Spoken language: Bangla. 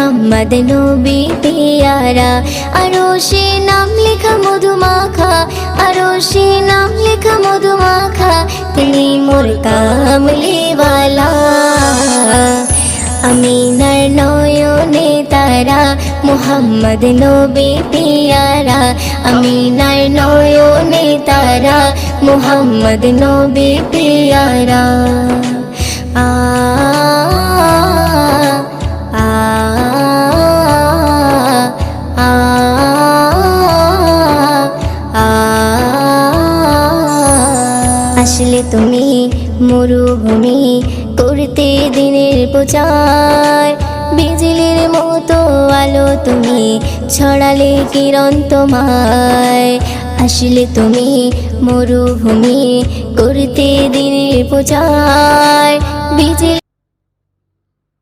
মুহাম্মদ নবী পিয়ারা। আরশে নাম লেখা মধুমাখা, আরশে নাম লেখা মধুমাখা, তিনি মোর কামলিওয়ালা। আমিনার নয়নে তারা, মুহাম্মদ নবী পিয়ারা। আমিনার নয়নে তারা, মুহাম্মদ নবী পিয়ারা। আ আ আ আ আসলে তুমি মরুভূমি করতে দিনের প্রচার, বিজলির মতো আলো তুমি ছড়ালে কিরণ তোমায়। আসলে তুমি মরুভূমি করতে দিনের প্রচার, বিজলি